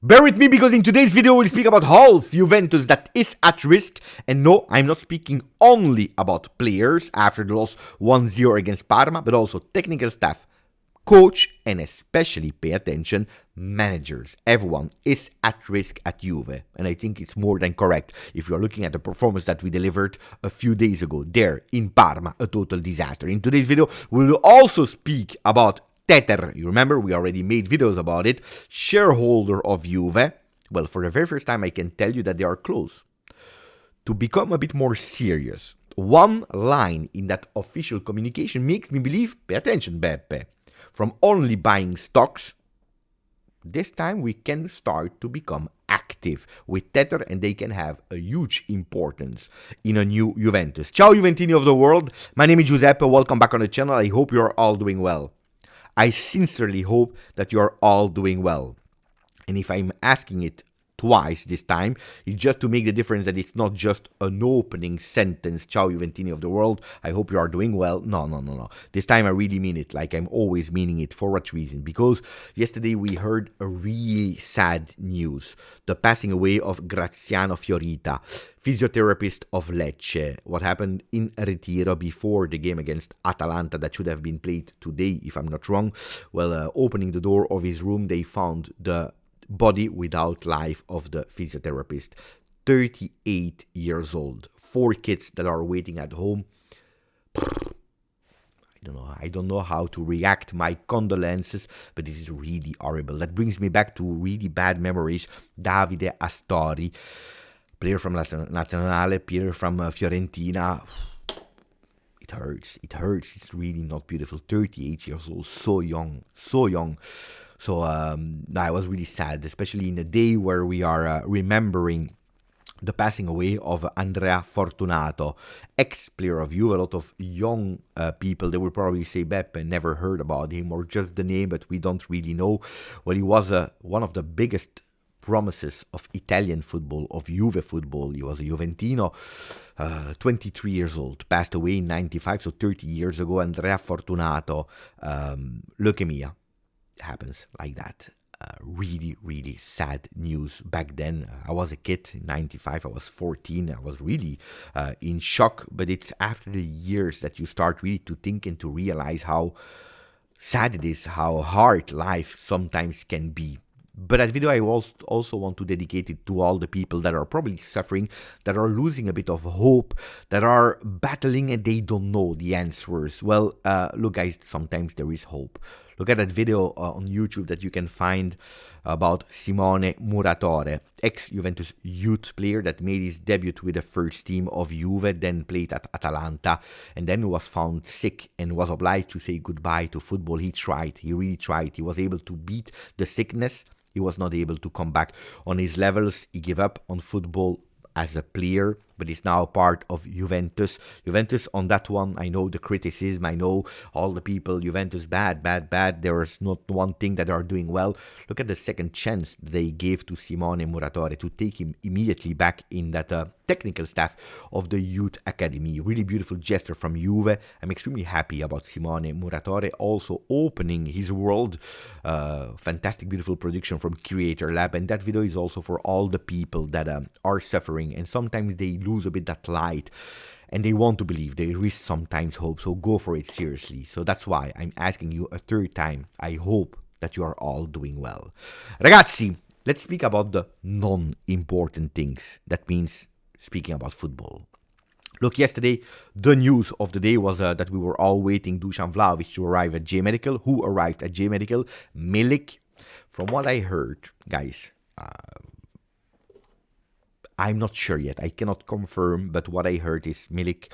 Bear with me because in today's video we'll speak about half Juventus that is at risk. And no, I'm not speaking only about players after the loss 1-0 against Parma, but also technical staff, coach, and especially, pay attention, managers. Everyone is at risk at Juve. And I think it's more than correct if you're looking at the performance that we delivered a few days ago there in Parma, a total disaster. In today's video, we will also speak about Tether. You remember, we already made videos about it. Shareholder of Juve. Well, for the very first time, I can tell you that they are close to become a bit more serious. One line in that official communication makes me believe, pay attention, Beppe, from only buying stocks, this time we can start to become active with Tether and they can have a huge importance in a new Juventus. Ciao Juventini of the world, my name is Giuseppe, welcome back on the channel. I hope you're all doing well. I sincerely hope that you're all doing well. And if I'm asking it twice this time, it's just to make the difference that it's not just an opening sentence, Ciao Juventini of the world, I hope you are doing well. No. This time I really mean it, like I'm always meaning it. For what reason? Because yesterday we heard a really sad news. The passing away of Graziano Fiorita, physiotherapist of Lecce. What happened in Retiro before the game against Atalanta that should have been played today, if I'm not wrong. Well, opening the door of his room, they found the body without life of the physiotherapist. 38 years old. 4 kids that are waiting at home. I don't know how to react. My condolences, but this is really horrible. That brings me back to really bad memories. Davide Astori, player from Nazionale, player from Fiorentina. It hurts. It's really not beautiful. 38 years old, so young. So I was really sad, especially in a day where we are remembering the passing away of Andrea Fortunato, ex-player of Juve. A lot of young people, they will probably say, Beppe, never heard about him, or just the name, but we don't really know. Well, he was one of the biggest promises of Italian football, of Juve football. He was a Juventino, 23 years old, passed away in 95, so 30 years ago. Andrea Fortunato, leukemia. Happens like that. Really sad news back then. I was a kid in 95, I was 14, I was really in shock, but it's after the years that you start really to think and to realize how sad it is, how hard life sometimes can be. But that video I also want to dedicate it to all the people that are probably suffering, that are losing a bit of hope, that are battling and they don't know the answers. Well, look guys, sometimes there is hope. Look at that video on YouTube that you can find about Simone Muratore, ex-Juventus youth player that made his debut with the first team of Juve, then played at Atalanta, and then was found sick and was obliged to say goodbye to football. He really tried. He was able to beat the sickness. He was not able to come back on his levels. He gave up on football as a player, but is now part of Juventus. Juventus on that one, I know the criticism, I know all the people, Juventus bad. There is not one thing that they are doing well. Look at the second chance they gave to Simone Muratore to take him immediately back in that technical staff of the youth academy. Really beautiful gesture from Juve. I'm extremely happy about Simone Muratore also opening his world. Fantastic, beautiful production from Creator Lab, and that video is also for all the people that are suffering, and sometimes they lose a bit that light and they want to believe. There is sometimes hope, so go for it seriously. So that's why I'm asking you a third time. I hope that you are all doing well. Ragazzi, let's speak about the non-important things. That means speaking about football. Look, yesterday, the news of the day was that we were all waiting Dusan Vlahovic to arrive at J Medical. Who arrived at J Medical? Milik. From what I heard, guys, I'm not sure yet. I cannot confirm, but what I heard is Milik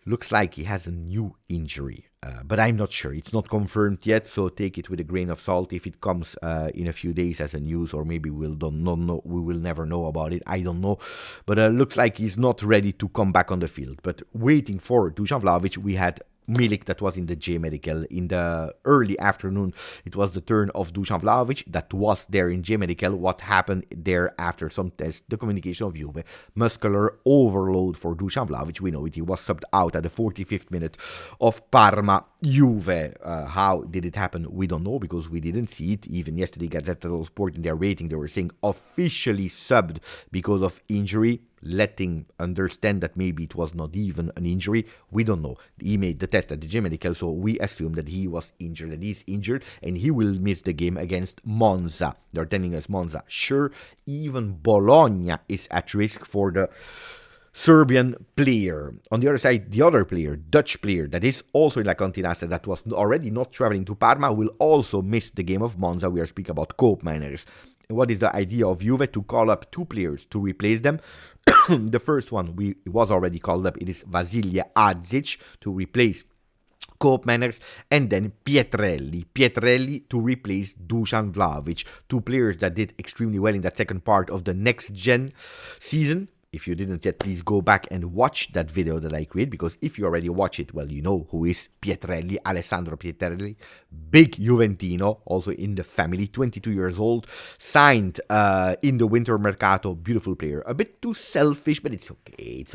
looks like he has a new injury. But I'm not sure. It's not confirmed yet, so take it with a grain of salt. If it comes in a few days as a news, or maybe we will never know about it. I don't know. But looks like he's not ready to come back on the field. But waiting for Dusan Vlahovic, we had Milik that was in the J Medical. In the early afternoon, it was the turn of Dusan Vlahovic that was there in J Medical. What happened there after some tests? The communication of Juve. Muscular overload for Dusan Vlahovic. We know it. He was subbed out at the 45th minute of Parma. Juve. How did it happen? We don't know because we didn't see it. Even yesterday, Gazzetta dello Sport in their rating, they were saying officially subbed because of injury, letting understand that maybe it was not even an injury. We don't know. He made the test at the J Medical, so we assume that he was injured, that he's injured, and he will miss the game against Monza. They're telling us Monza. Sure, even Bologna is at risk for the Serbian player. On the other side, the other player, Dutch player, that is also in La Continassa, that was already not traveling to Parma, will also miss the game of Monza. We are speaking about Koopmeiners. What is the idea of Juve? To call up two players to replace them. The first one was already called up. It is Vasilije Adzic to replace Koopmeiners, and then Pietrelli to replace Dusan Vlahovic. Two players that did extremely well in that second part of the next gen season. If you didn't yet, please go back and watch that video that I created, because if you already watch it, well, you know who is Pietrelli, Alessandro Pietrelli, big Juventino, also in the family, 22 years old, signed in the winter mercato, beautiful player, a bit too selfish, but it's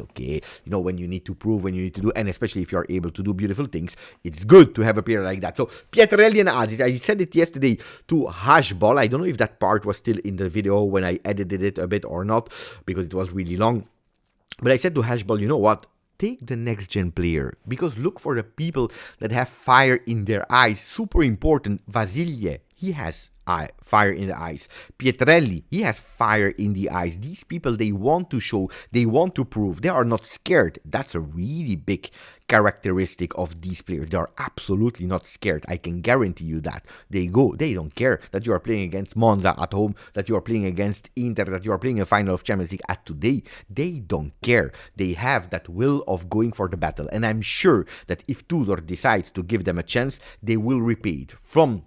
okay, you know, when you need to prove, when you need to do, and especially if you're able to do beautiful things, it's good to have a player like that. So, Pietrelli and Azic, I said it yesterday to Hashball, I don't know if that part was still in the video when I edited it a bit or not, because it was really long. But I said to Hashball, you know what? Take the next gen player, because look for the people that have fire in their eyes. Super important. Vasilije, he has fire in the eyes. Pietrelli, he has fire in the eyes. These people, they want to show, they want to prove, they are not scared. That's a really big characteristic of these players. They are absolutely not scared. I can guarantee you that. They don't care that you are playing against Monza at home, that you are playing against Inter, that you are playing a final of Champions League at today. They don't care. They have that will of going for the battle. And I'm sure that if Tudor decides to give them a chance, they will repay it from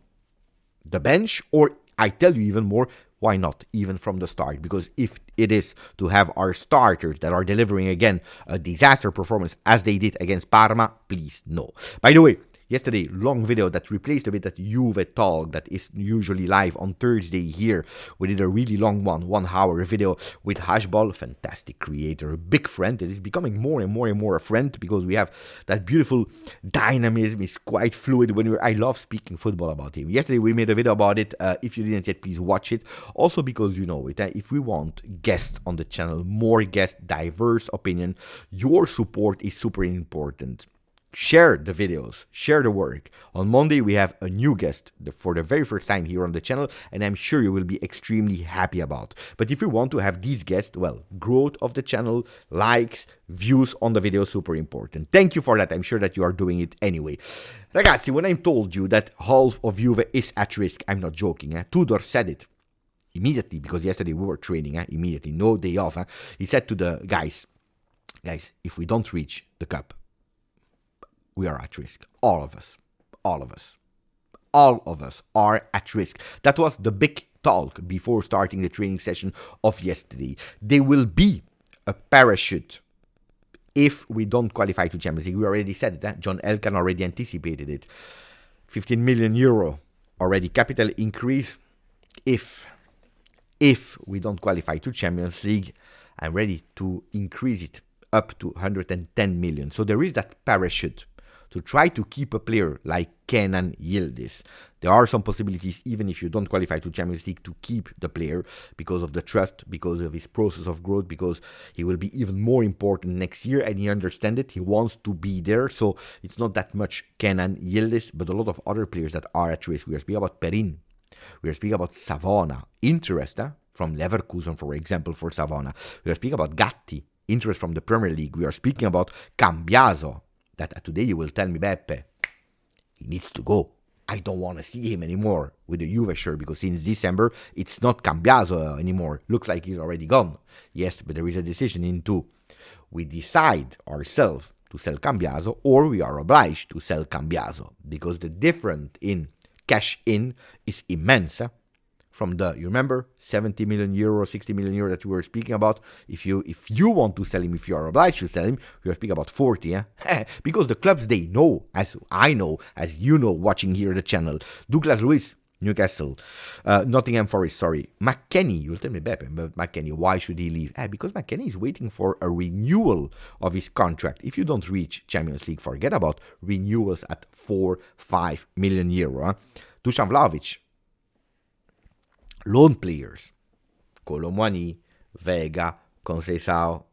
the bench, or I tell you even more, why not even from the start? Because if it is to have our starters that are delivering again a disaster performance as they did against Parma, please no. By the way, yesterday, long video that replaced a bit that Juve talk that is usually live on Thursday here. We did a really long 1 hour video with Hashball, fantastic creator, big friend. It is becoming more and more a friend, because we have that beautiful dynamism. He's quite fluid. I love speaking football about him. Yesterday we made a video about it. If you didn't yet, please watch it. Also because you know it. If we want guests on the channel, more guests, diverse opinion, your support is super important. Share the videos, share the work. On Monday, we have a new guest for the very first time here on the channel, and I'm sure you will be extremely happy about. But if you want to have these guests, well, growth of the channel, likes, views on the video, super important. Thank you for that. I'm sure that you are doing it anyway. Ragazzi, when I told you that half of Juve is at risk, I'm not joking. Tudor said it immediately, because yesterday we were training, immediately, no day off. He said to the guys, if we don't reach the cup, we are at risk. All of us are at risk. That was the big talk before starting the training session of yesterday. There will be a parachute if we don't qualify to Champions League. We already said it. John Elkann already anticipated it. 15 million euro already capital increase if we don't qualify to Champions League. I'm ready to increase it up to 110 million. So there is that parachute to try to keep a player like Kenan Yildiz. There are some possibilities, even if you don't qualify to Champions League, to keep the player because of the trust, because of his process of growth, because he will be even more important next year, and he understands it. He wants to be there, so it's not that much Kenan Yildiz, but a lot of other players that are at risk. We are speaking about Perin. We are speaking about Savona. Interest from Leverkusen, for example, for Savona. We are speaking about Gatti. Interest from the Premier League. We are speaking about Cambiaso. That today you will tell me, Beppe, he needs to go. I don't want to see him anymore with the Juve shirt, because since December, it's not Cambiaso anymore. Looks like he's already gone. Yes, but there is a decision into we decide ourselves to sell Cambiaso, or we are obliged to sell Cambiaso, because the difference in cash in is immense. from you remember 70 million euro, 60 million euro that we were speaking about. If you want to sell him, if you are obliged to sell him, we are speaking about 40, because the clubs, they know, as I know, as you know, watching here the channel. Douglas Luiz, Newcastle, Nottingham Forest, sorry. McKennie, you'll tell me, Beppe, but McKennie, why should he leave? Because McKennie is waiting for a renewal of his contract. If you don't reach Champions League, forget about renewals at 4-5 million euro. Dusan Vlahovic, loan players, Colomwani, Vega, Conceição,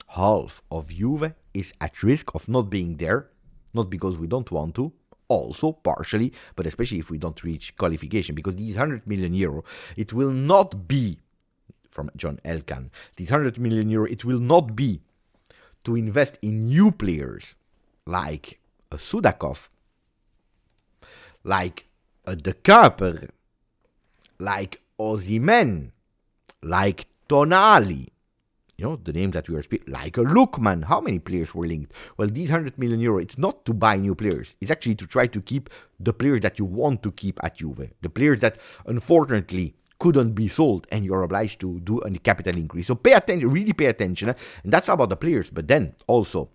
half of Juve is at risk of not being there, not because we don't want to, also partially, but especially if we don't reach qualification, because these 100 million euro, it will not be, from John Elkann, these 100 million euro, it will not be to invest in new players like a Sudakov, like a De Kuiper, like Osimhen, like Tonali, the names that we are speaking, like a Lookman. How many players were linked? Well, these 100 million euro, it's not to buy new players. It's actually to try to keep the players that you want to keep at Juve. The players that, unfortunately, couldn't be sold, and you're obliged to do a capital increase. So pay attention, really pay attention. And that's about the players. But then, also,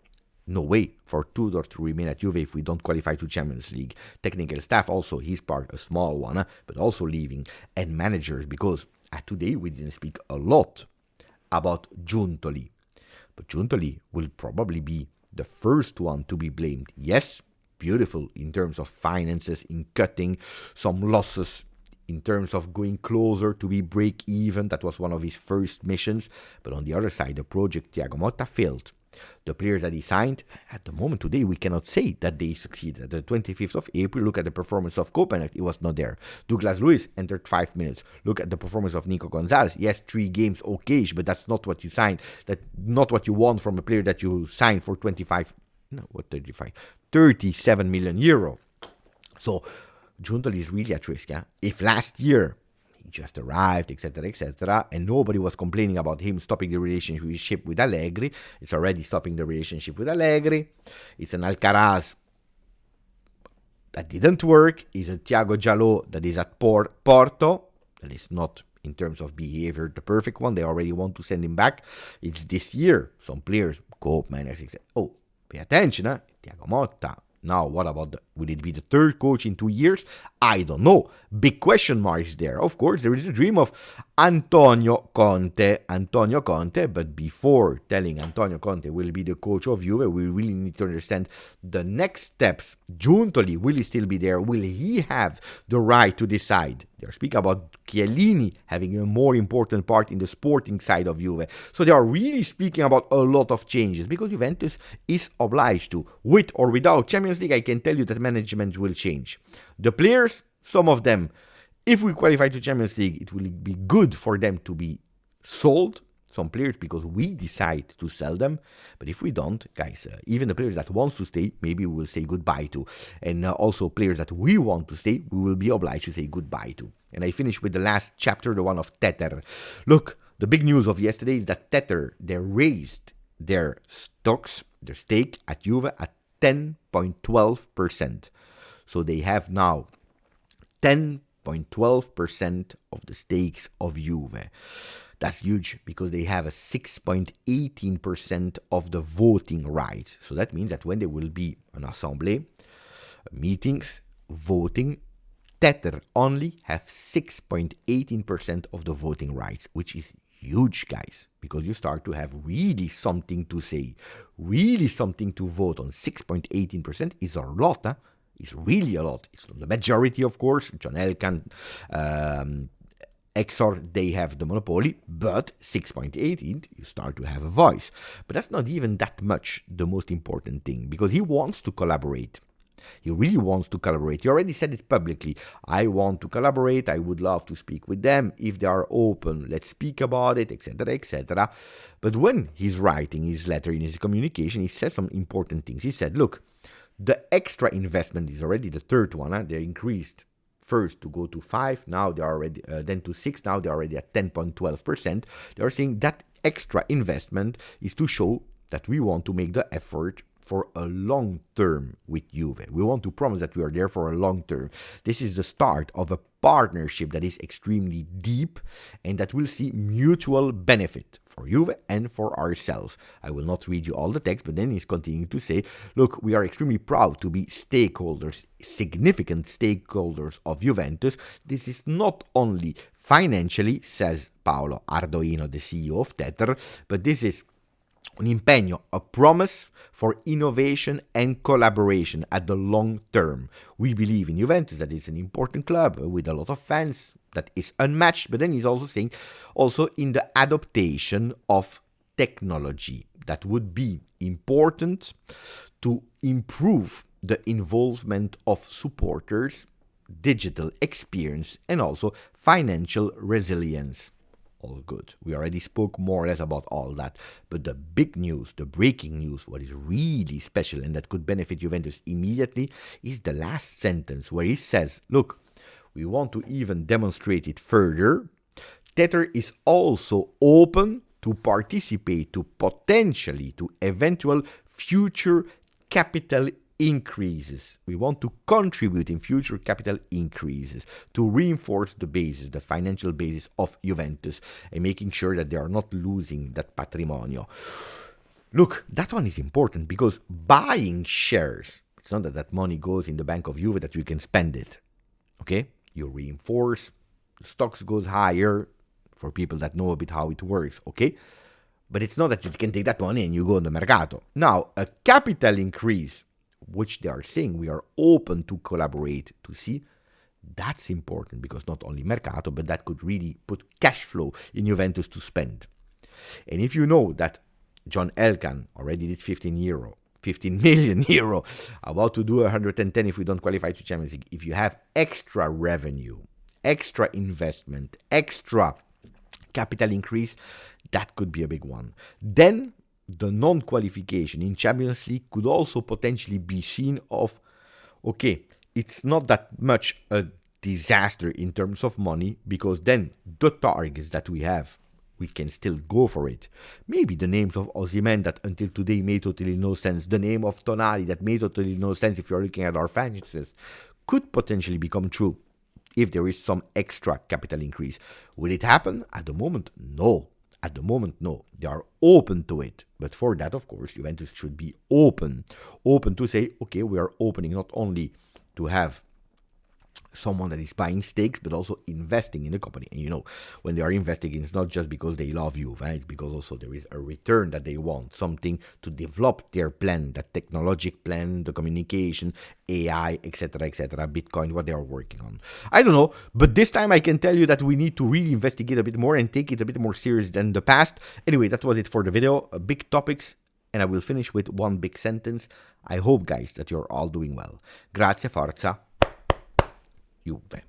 no way for Tudor to remain at Juve if we don't qualify to Champions League. Technical staff also, his part, a small one, but also leaving. And managers, because today we didn't speak a lot about Giuntoli. But Giuntoli will probably be the first one to be blamed. Yes, beautiful in terms of finances, in cutting some losses, in terms of going closer to be break even. That was one of his first missions. But on the other side, the project Thiago Motta failed. The players that he signed, at the moment today, we cannot say that they succeeded. The 25th of April, look at the performance of Copenhagen, he was not there. Douglas Luiz entered 5 minutes. Look at the performance of Nico Gonzalez. Yes, 3 games, okay, but that's not what you signed. That's not what you want from a player that you signed for 37 million euro. So, Giuntoli is really at risk. If last year he just arrived, etc., and nobody was complaining about him stopping the relationship with Allegri, it's already stopping the relationship with Allegri. It's an Alcaraz that didn't work. It's a Thiago Jallo that is at Porto, that is not, in terms of behavior, the perfect one. They already want to send him back. It's this year. Some players go, man, etc. Oh, pay attention, Thiago Motta. Now, what about will it be the third coach in 2 years? I don't know. Big question marks there. Of course, there is a dream of Antonio Conte, but before telling Antonio Conte will be the coach of Juve, we really need to understand the next steps. Giuntoli, will he still be there? Will he have the right to decide? They are speaking about Chiellini having a more important part in the sporting side of Juve. So they are really speaking about a lot of changes, because Juventus is obliged to, with or without Champions League. I can tell you that management will change. The players, some of them, if we qualify to Champions League, it will be good for them to be sold. Some players, because we decide to sell them. But if we don't, guys, even the players that want to stay, maybe we will say goodbye to. And also players that we want to stay, we will be obliged to say goodbye to. And I finish with the last chapter, the one of Tether. Look, the big news of yesterday is that Tether, they raised their stake at Juve at 10.12%. So they have now 10.12% of the stakes of Juve. That's huge, because they have a 6.18% of the voting rights. So that means that when there will be an assembly, meetings, voting, Tether only have 6.18% of the voting rights, which is huge, guys, because you start to have really something to say, really something to vote on. 6.18% is a lot, It's really a lot. It's not the majority, of course. John Elkann, Exor, they have the monopoly, but 6.18, you start to have a voice. But that's not even that much the most important thing, because he wants to collaborate. He really wants to collaborate. He already said it publicly. I want to collaborate. I would love to speak with them. If they are open, let's speak about it, etc., etc. But when he's writing his letter, in his communication, he says some important things. He said, look, the extra investment is already the third one. They increased first to go to 5, now they are already, then to 6, now they're already at 10.12%. They are saying that extra investment is to show that we want to make the effort for a long term with Juve. We want to promise that we are there for a long term. This is the start of a partnership that is extremely deep and that will see mutual benefit for Juve and for ourselves. I will not read you all the text, but then he's continuing to say, look, we are extremely proud to be stakeholders, significant stakeholders of Juventus. This is not only financially, says Paolo Ardoino, the CEO of Tether, but this is un impegno, a promise for innovation and collaboration at the long term. We believe in Juventus, that it's an important club with a lot of fans, that is unmatched, but then he's also saying also in the adaptation of technology that would be important to improve the involvement of supporters, digital experience, and also financial resilience. All good. We already spoke more or less about all that. But the big news, the breaking news, what is really special and that could benefit Juventus immediately is the last sentence where he says, look, we want to even demonstrate it further. Tether is also open to participate to potentially to eventual future capital increases. We want to contribute in future capital increases to reinforce the basis, the financial basis of Juventus, and making sure that they are not losing that patrimonio. Look, that one is important because buying shares, it's not that that money goes in the bank of Juve that you can spend it. Okay? You reinforce, the stocks goes higher for people that know a bit how it works. Okay? But it's not that you can take that money and you go on the mercato. Now, a capital increase, which they are saying we are open to collaborate to see, that's important because not only mercato, but that could really put cash flow in Juventus to spend. And if you know that John Elkann already did 15 million euro, about to do 110 if we don't qualify to Champions League, if you have extra revenue, extra investment, extra capital increase, that could be a big one. Then the non-qualification in Champions League could also potentially be seen of, okay, it's not that much a disaster in terms of money, because then the targets that we have, we can still go for it. Maybe the names of Osimhen that until today made totally no sense, the name of Tonali that made totally no sense if you're looking at our finances, could potentially become true if there is some extra capital increase. Will it happen? At the moment, no. At the moment, no. They are open to it. But for that, of course, Juventus should be open to say, okay, we are opening not only to have someone that is buying stakes, but also investing in the company. And you know, when they are investing, it's not just because they love you, right? It's because also there is a return that they want, something to develop their plan, the technologic plan, the communication, AI, etc., Bitcoin, what they are working on. I don't know, but this time I can tell you that we need to really investigate a bit more and take it a bit more serious than the past. Anyway, that was it for the video. Big topics. And I will finish with one big sentence. I hope, guys, that you're all doing well. Grazie, forza, Juve.